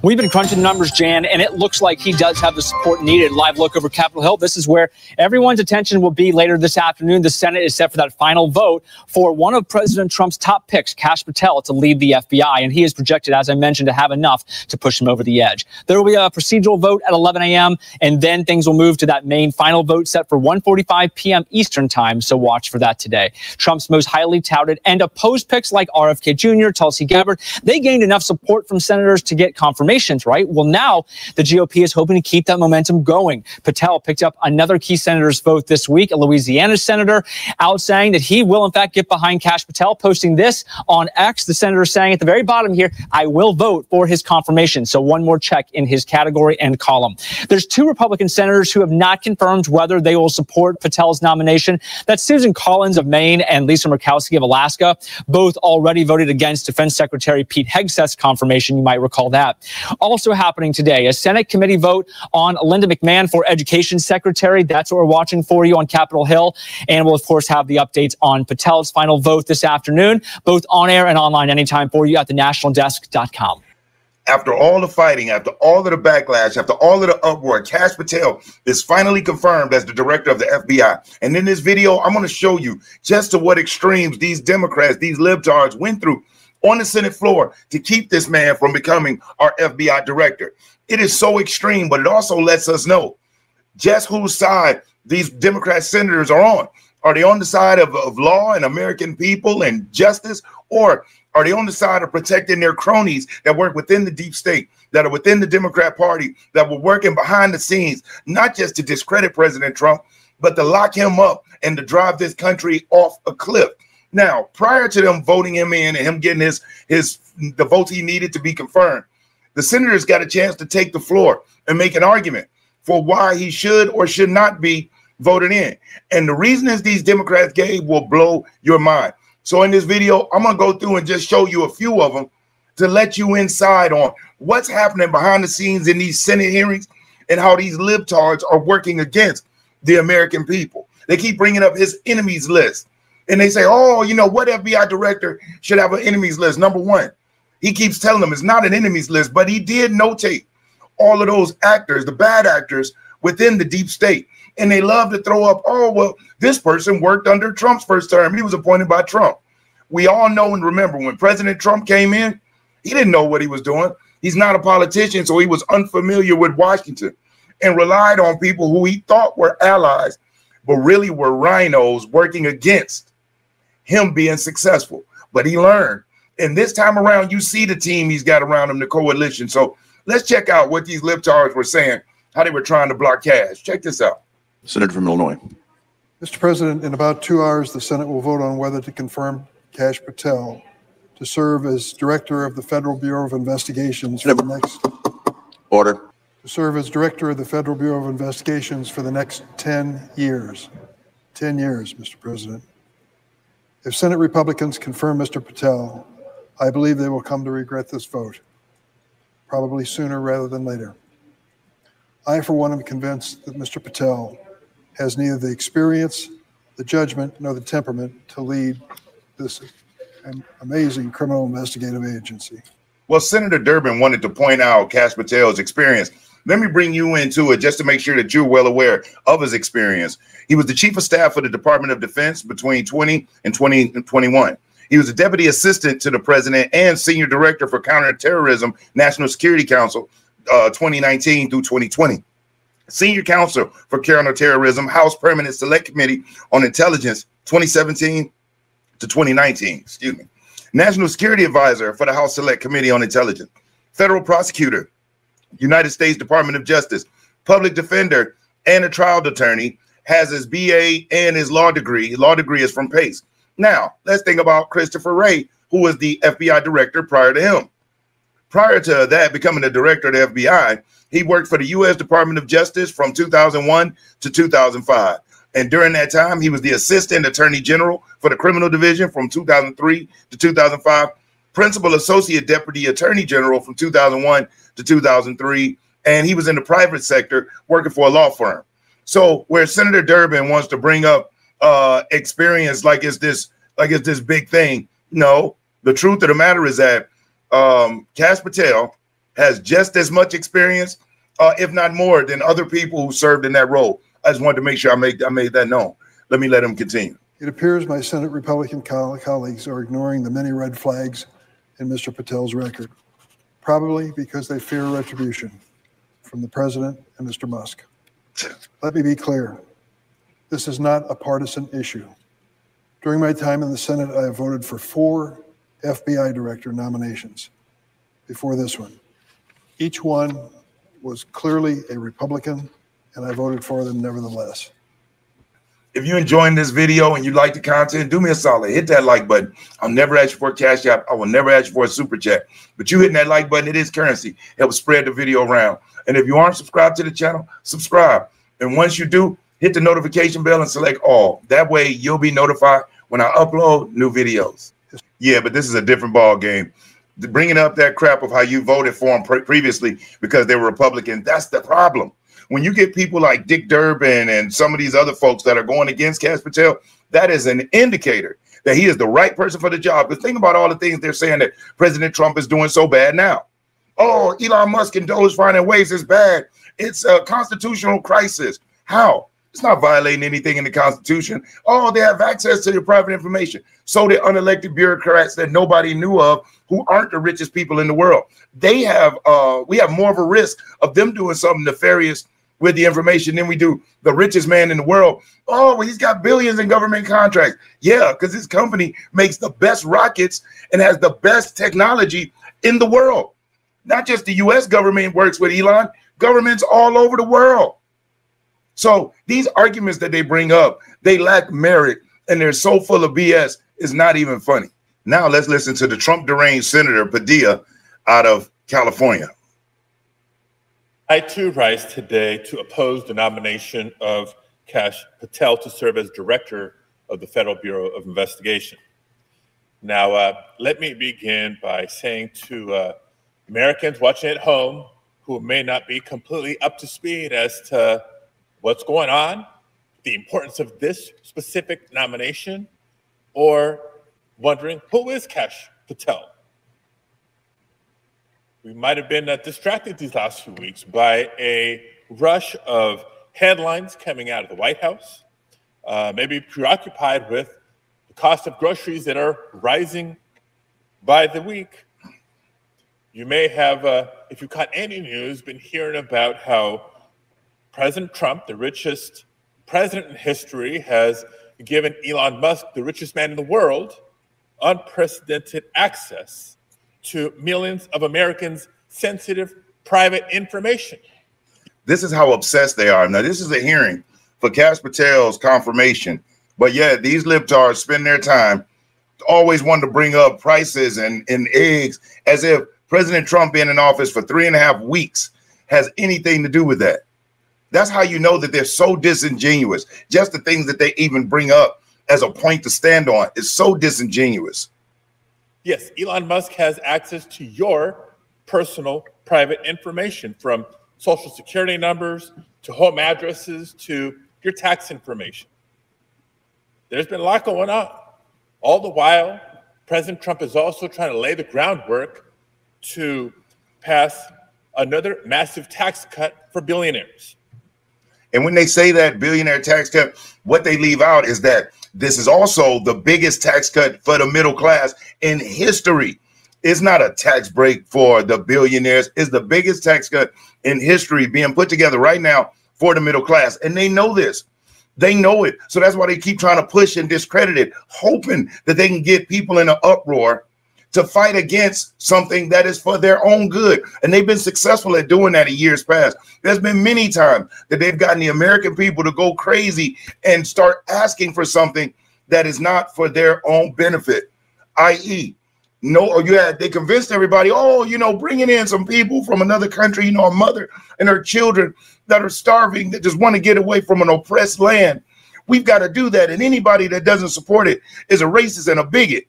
We've been crunching the numbers, Jan, and it looks like he does have the support needed. Live look over Capitol Hill. This is where everyone's attention will be later this afternoon. The Senate is set for that final vote for one of President Trump's top picks, Kash Patel, to lead the FBI. And he is projected, as I mentioned, to have enough to push him over the edge. There will be a procedural vote at 11 a.m., and then things will move to that main final vote set for 1:45 p.m. Eastern time. So watch for that today. Trump's most highly touted and opposed picks like RFK Jr., Tulsi Gabbard, they gained enough support from senators to get confirmation. Right? Well, now the GOP is hoping to keep that momentum going. Patel picked up another key senator's vote this week, a Louisiana senator, out saying that he will, in fact, get behind Kash Patel, posting this on X. The senator saying at the very bottom here, I will vote for his confirmation. So one more check in his category and column. There's two Republican senators who have not confirmed whether they will support Patel's nomination. That's Susan Collins of Maine and Lisa Murkowski of Alaska. Both already voted against Defense Secretary Pete Hegseth's confirmation. You might recall that. Also happening today, a Senate committee vote on Linda McMahon for Education Secretary. That's what we're watching for you on Capitol Hill. And we'll, of course, have the updates on Patel's final vote this afternoon, both on air and online anytime for you at thenationaldesk.com. After all the fighting, after all of the backlash, after all of the uproar, Kash Patel is finally confirmed as the director of the FBI. And in this video, I'm going to show you just to what extremes these Democrats, these libtards went through on the Senate floor to keep this man from becoming our FBI director. It is so extreme, but it also lets us know just whose side these Democrat senators are on. Are they on the side of law and American people and justice, or are they on the side of protecting their cronies that work within the deep state, that are within the Democrat Party, that were working behind the scenes, not just to discredit President Trump, but to lock him up and to drive this country off a cliff? Now, prior to them voting him in and him getting the votes he needed to be confirmed, the senators got a chance to take the floor and make an argument for why he should or should not be voted in. And the reasons these Democrats gave will blow your mind. So in this video, I'm going to go through and just show you a few of them to let you inside on what's happening behind the scenes in these Senate hearings and how these libtards are working against the American people. They keep bringing up his enemies list. And they say, oh, you know, what FBI director should have an enemies list? Number one, he keeps telling them it's not an enemies list, but he did notate all of those actors, the bad actors within the deep state. And they love to throw up, oh, well, this person worked under Trump's first term. He was appointed by Trump. We all know and remember when President Trump came in, he didn't know what he was doing. He's not a politician, so he was unfamiliar with Washington and relied on people who he thought were allies, but really were rhinos working against him being successful. But he learned. And this time around, you see the team he's got around him, the coalition. So let's check out what these libtards were saying, how they were trying to block Kash. Check this out. Senator from Illinois. Mr. President, in about 2 hours, the Senate will vote on whether to confirm Kash Patel to serve as director of the Federal Bureau of Investigations for the next order. To serve as director of the Federal Bureau of Investigations for the next 10 years. 10 years, Mr. President. If Senate Republicans confirm Mr. Patel, I believe they will come to regret this vote, probably sooner rather than later. I, for one, am convinced that Mr. Patel has neither the experience, the judgment, nor the temperament to lead this amazing criminal investigative agency. Well, Senator Durbin wanted to point out Kash Patel's experience. Let me bring you into it just to make sure that you're well aware of his experience. He was the chief of staff for the Department of Defense between 20 and 2021. He was a deputy assistant to the president and senior director for counterterrorism, National Security Council, 2019 through 2020. Senior counsel for counterterrorism, House Permanent Select Committee on Intelligence, 2017 to 2019, excuse me. National Security Advisor for the House Select Committee on Intelligence. Federal prosecutor, United States Department of Justice, public defender, and a trial attorney, has his BA and his law degree. His law degree is from Pace. Now, let's think about Christopher Wray, who was the FBI director prior to him. Prior to that, becoming the director of the FBI, he worked for the U.S. Department of Justice from 2001 to 2005. And during that time, he was the Assistant Attorney General for the Criminal Division from 2003 to 2005, Principal Associate Deputy Attorney General from 2001 to 2003, and he was in the private sector working for a law firm. So where Senator Durbin wants to bring up experience like it's this big thing, no, the truth of the matter is that Kash Patel has just as much experience, if not more, than other people who served in that role. I just wanted to make sure I made that known. Let me let him continue. It appears my Senate Republican colleagues are ignoring the many red flags in Mr. Patel's record, probably because they fear retribution from the president and Mr. Musk. Let me be clear. This is not a partisan issue. During my time in the Senate, I have voted for 4 FBI director nominations before this one. Each one was clearly a Republican, and I voted for them nevertheless. If you're enjoying this video and you like the content, do me a solid. Hit that like button. I'll never ask you for a cash app. I will never ask you for a super chat. But you hitting that like button, it is currency. Help spread the video around. And if you aren't subscribed to the channel, subscribe. And once you do, hit the notification bell and select all. That way you'll be notified when I upload new videos. Yeah, but this is a different ball game. Bringing up that crap of how you voted for them previously because they were Republican, that's the problem. When you get people like Dick Durbin and some of these other folks that are going against Kash Patel, that is an indicator that he is the right person for the job. But think about all the things they're saying that President Trump is doing so bad now. Oh, Elon Musk and Doge finding ways is bad. It's a constitutional crisis. How? It's not violating anything in the Constitution. Oh, they have access to their private information. So the unelected bureaucrats that nobody knew of, who aren't the richest people in the world, they have we have more of a risk of them doing something nefarious with the information than we do the richest man in the world. Oh, well, he's got billions in government contracts. Yeah, because his company makes the best rockets and has the best technology in the world. Not just the U.S. government works with Elon, governments all over the world. So these arguments that they bring up, they lack merit and they're so full of BS, it's not even funny. Now let's listen to the Trump deranged Senator Padilla out of California. I too rise today to oppose the nomination of Kash Patel to serve as director of the Federal Bureau of Investigation. Now, let me begin by saying to Americans watching at home who may not be completely up to speed as to what's going on, the importance of this specific nomination, or wondering who is Kash Patel. We might have been distracted these last few weeks by a rush of headlines coming out of the White House, maybe preoccupied with the cost of groceries that are rising by the week. You may have, if you caught any news, been hearing about how President Trump, the richest president in history, has given Elon Musk, the richest man in the world, unprecedented access to millions of Americans' sensitive private information. This is how obsessed they are. Now, this is a hearing for Kash Patel's confirmation. But yeah, these libtards spend their time always wanting to bring up prices and eggs as if President Trump being in office for 3.5 weeks has anything to do with that. That's how you know that they're so disingenuous. Just the things that they even bring up as a point to stand on is so disingenuous. Yes, Elon Musk has access to your personal private information, from social security numbers to home addresses to your tax information. There's been a lot going on. All the while, President Trump is also trying to lay the groundwork to pass another massive tax cut for billionaires. And when they say that billionaire tax cut, what they leave out is that this is also the biggest tax cut for the middle class in history. It's not a tax break for the billionaires. It's the biggest tax cut in history being put together right now for the middle class. And they know this. They know it. So that's why they keep trying to push and discredit it, hoping that they can get people in an uproar to fight against something that is for their own good. And they've been successful at doing that in years past. There's been many times that they've gotten the American people to go crazy and start asking for something that is not for their own benefit, i.e., they convinced everybody, bringing in some people from another country, a mother and her children that are starving, that just want to get away from an oppressed land. We've got to do that. And anybody that doesn't support it is a racist and a bigot.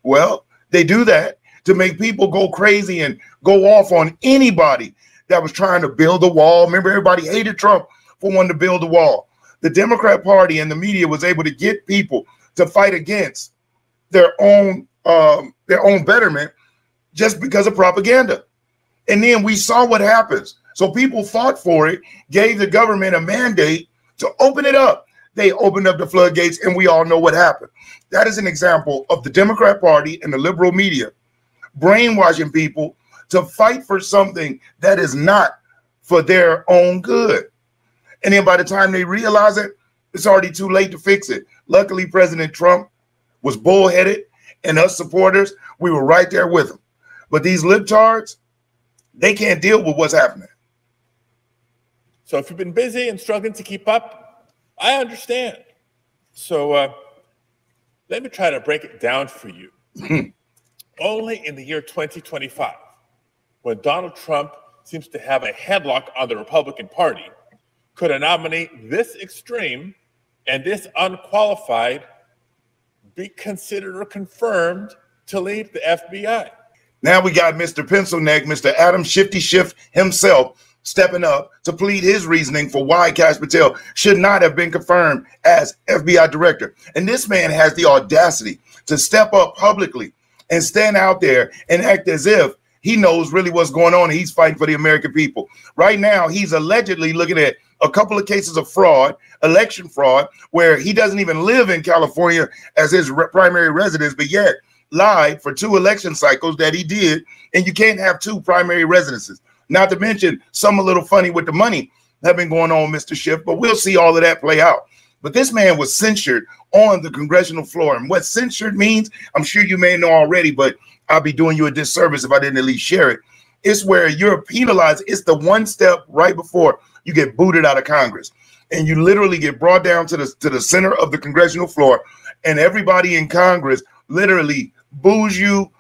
Well, they do that to make people go crazy and go off on anybody that was trying to build a wall. Remember, everybody hated Trump for wanting to build a wall. The Democrat Party and the media was able to get people to fight against their own betterment just because of propaganda. And then we saw what happens. So people fought for it, gave the government a mandate to open it up. They opened up the floodgates, and we all know what happened. That is an example of the Democrat Party and the liberal media brainwashing people to fight for something that is not for their own good. And then by the time they realize it, it's already too late to fix it. Luckily, President Trump was bullheaded, and us supporters, we were right there with him. But these libtards, they can't deal with what's happening. So if you've been busy and struggling to keep up, I understand. So let me try to break it down for you. Only in the year 2025, when Donald Trump seems to have a headlock on the Republican Party, could a nominee this extreme and this unqualified be considered or confirmed to lead the FBI? Now we got Mr. Pencil Neck, Mr. Adam Shifty Schiff himself stepping up to plead his reasoning for why Kash Patel should not have been confirmed as FBI director. And this man has the audacity to step up publicly and stand out there and act as if he knows really what's going on and he's fighting for the American people. Right now, he's allegedly looking at a couple of cases of fraud, election fraud, where he doesn't even live in California as his primary residence, but yet lied for 2 election cycles that he did. And you can't have 2 primary residences. Not to mention some a little funny with the money that been going on, Mr. Schiff, but we'll see all of that play out. But this man was censured on the congressional floor. And what censured means, I'm sure you may know already, but I'll be doing you a disservice if I didn't at least share it. It's where you're penalized. It's the one step right before you get booted out of Congress. And you literally get brought down to the center of the congressional floor. And everybody in Congress literally boos you,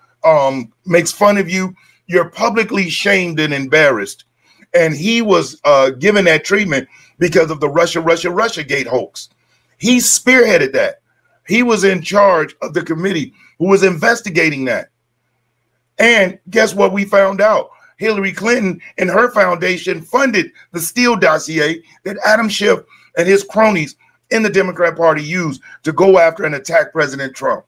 makes fun of you. You're publicly shamed and embarrassed. And he was given that treatment because of the Russiagate hoax. He spearheaded that. He was in charge of the committee who was investigating that. And guess what we found out? Hillary Clinton and her foundation funded the Steele dossier that Adam Schiff and his cronies in the Democrat Party used to go after and attack President Trump.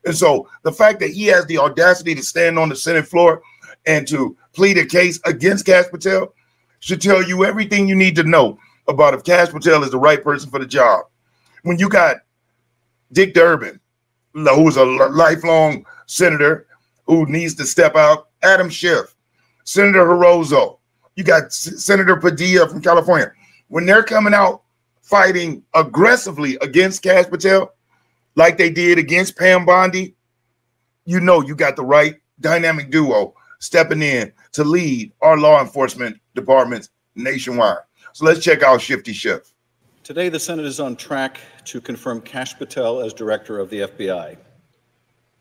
And so the fact that he has the audacity to stand on the Senate floor and to plead a case against Kash Patel should tell you everything you need to know about if Kash Patel is the right person for the job. When you got Dick Durbin, who's a lifelong senator who needs to step out, Adam Schiff, Senator Jarozo, you got Senator Padilla from California. When they're coming out fighting aggressively against Kash Patel, like they did against Pam Bondi, you know you got the right dynamic duo stepping in to lead our law enforcement departments nationwide. So let's check out Shifty Schiff. Today, the Senate is on track to confirm Kash Patel as director of the FBI.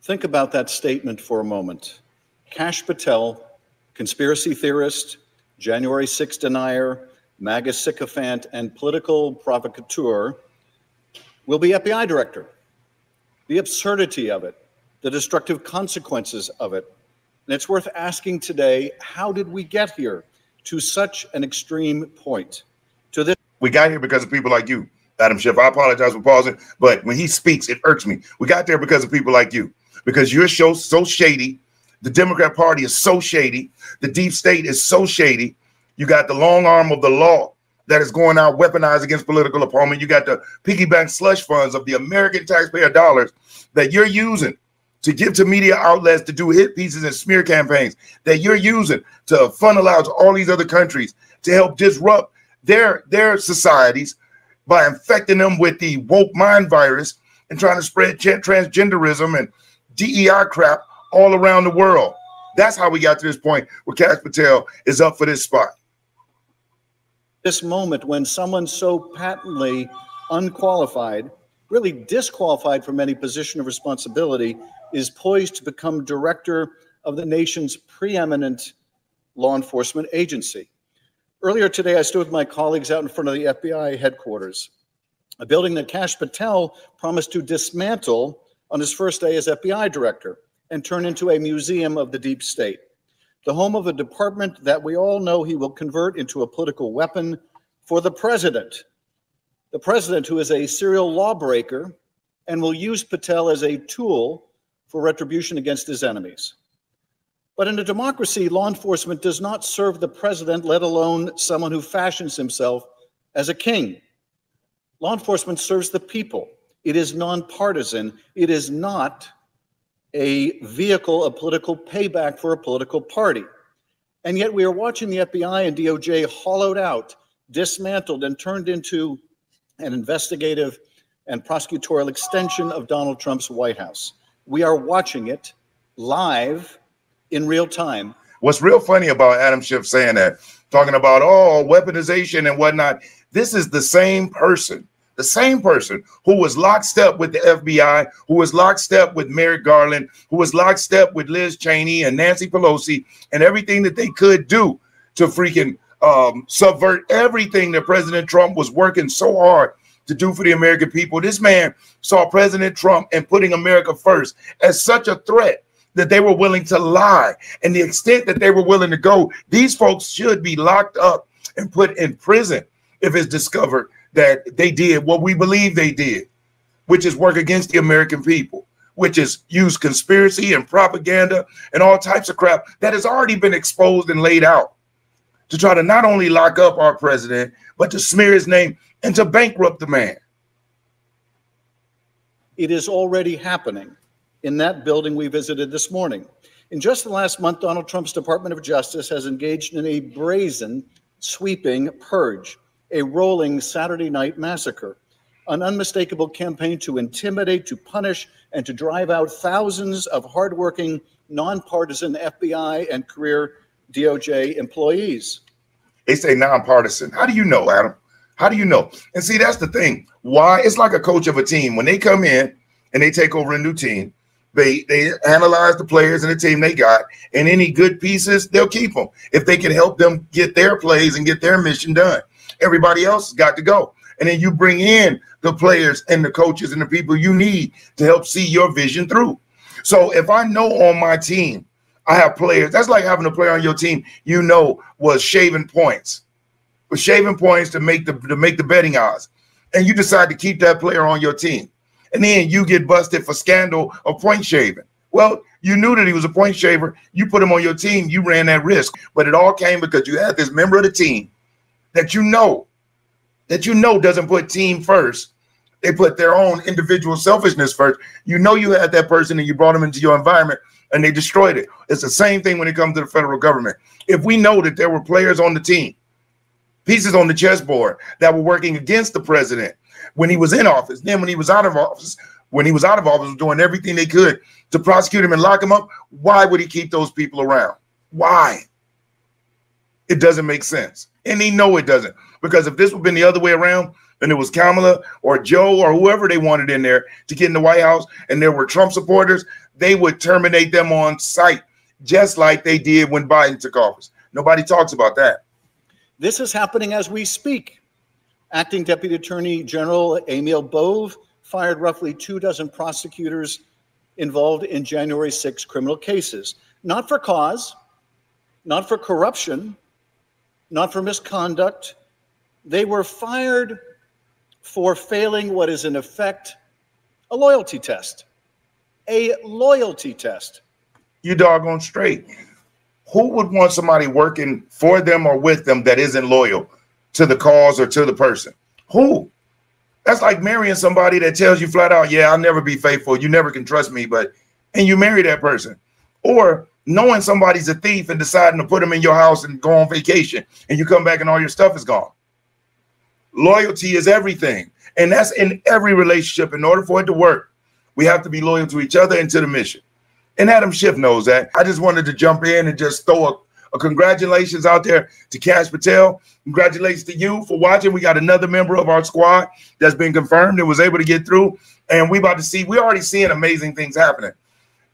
Think about that statement for a moment. Kash Patel, conspiracy theorist, January 6 denier, MAGA sycophant, and political provocateur, will be FBI director. The absurdity of it, the destructive consequences of it. And it's worth asking today, how did we get here to such an extreme point? To this. We got here because of people like you, Adam Schiff. I apologize for pausing, but when he speaks, it irks me. We got there because of people like you, because you're so shady. The Democrat Party is so shady. The deep state is so shady. You got the long arm of the law that is going out weaponized against political opponent. You got the piggy bank slush funds of the American taxpayer dollars that you're using to give to media outlets to do hit pieces and smear campaigns, that you're using to funnel out to all these other countries to help disrupt their societies by infecting them with the woke mind virus and trying to spread transgenderism and DEI crap all around the world. That's how we got to this point where Kash Patel is up for this spot. This moment when someone so patently unqualified, really disqualified from any position of responsibility, is poised to become director of the nation's preeminent law enforcement agency. Earlier today, I stood with my colleagues out in front of the FBI headquarters, a building that Kash Patel promised to dismantle on his first day as FBI director and turn into a museum of the deep state, the home of a department that we all know he will convert into a political weapon for the president who is a serial lawbreaker and will use Patel as a tool for retribution against his enemies. But in a democracy, law enforcement does not serve the president, let alone someone who fashions himself as a king. Law enforcement serves the people. It is nonpartisan. It is not a vehicle of political payback for a political party. And yet we are watching the FBI and DOJ hollowed out, dismantled, and turned into an investigative and prosecutorial extension of Donald Trump's White House. We are watching it live in real time. What's real funny about Adam Schiff saying that, talking about, oh, weaponization and whatnot, this is the same person who was lockstep with the FBI, who was lockstep with Merrick Garland, who was lockstep with Liz Cheney and Nancy Pelosi, and everything that they could do to freaking subvert everything that President Trump was working so hard to do for the American people. This man saw President Trump and putting America first as such a threat that they were willing to lie. And the extent that they were willing to go, these folks should be locked up and put in prison if it's discovered that they did what we believe they did, which is work against the American people, which is use conspiracy and propaganda and all types of crap that has already been exposed and laid out to try to not only lock up our president, but to smear his name and to bankrupt the man. It is already happening in that building we visited this morning. In just the last month, Donald Trump's Department of Justice has engaged in a brazen, sweeping purge, a rolling Saturday night massacre, an unmistakable campaign to intimidate, to punish, and to drive out thousands of hardworking, nonpartisan FBI and career DOJ employees. They say nonpartisan. How do you know, Adam? How do you know? And see, that's the thing. Why? It's like a coach of a team. When they come in and they take over a new team, they analyze the players and the team they got, and any good pieces, they'll keep them if they can help them get their plays and get their mission done. Everybody else has got to go. And then you bring in the players and the coaches and the people you need to help see your vision through. So if I know on my team, I have players, that's like having a player on your team, you know, was shaving points to make the betting odds. And you decide to keep that player on your team. And then you get busted for scandal of point shaving. Well, you knew that he was a point shaver. You put him on your team. You ran that risk. But it all came because you had this member of the team that you know doesn't put team first. They put their own individual selfishness first. You know you had that person and you brought them into your environment and they destroyed it. It's the same thing when it comes to the federal government. If we know that there were players on the team, pieces on the chessboard that were working against the president when he was in office, then when he was out of office, was doing everything they could to prosecute him and lock him up, why would he keep those people around? Why? It doesn't make sense. And he know it doesn't. Because if this would have been the other way around, and it was Kamala or Joe or whoever they wanted in there to get in the White House, and there were Trump supporters, they would terminate them on sight, just like they did when Biden took office. Nobody talks about that. This is happening as we speak. Acting Deputy Attorney General Emil Bove fired roughly 24 prosecutors involved in January 6 criminal cases. Not for cause, not for corruption, not for misconduct. They were fired for failing what is in effect a loyalty test. A loyalty test. You doggone straight. Who would want somebody working for them or with them that isn't loyal to the cause or to the person? Who? That's like marrying somebody that tells you flat out, yeah, I'll never be faithful. You never can trust me, and you marry that person. Or knowing somebody's a thief and deciding to put them in your house and go on vacation and you come back and all your stuff is gone. Loyalty is everything. And that's in every relationship. In order for it to work, we have to be loyal to each other and to the mission. And Adam Schiff knows that. I just wanted to jump in and just throw a congratulations out there to Kash Patel. Congratulations to you for watching. We got another member of our squad that's been confirmed and was able to get through. And we're already seeing amazing things happening.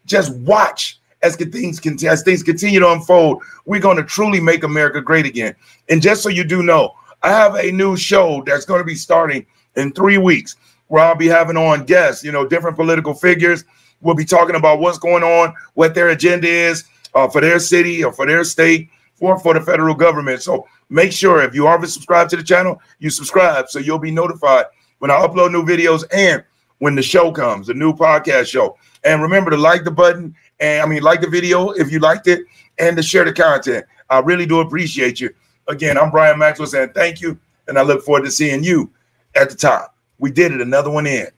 Just watch as things continue to unfold. We're going to truly make America great again. And just so you do know, I have a new show that's going to be starting in 3 weeks where I'll be having on guests, different political figures. We'll be talking about what's going on, what their agenda is for their city or for their state or for the federal government. So make sure if you already subscribed to the channel, you subscribe so you'll be notified when I upload new videos and when the show comes, the new podcast show. And remember to like the button And I mean, like the video if you liked it, and to share the content. I really do appreciate you. Again, I'm Brian Maxwell saying thank you, and I look forward to seeing you at the top. We did it, another one in.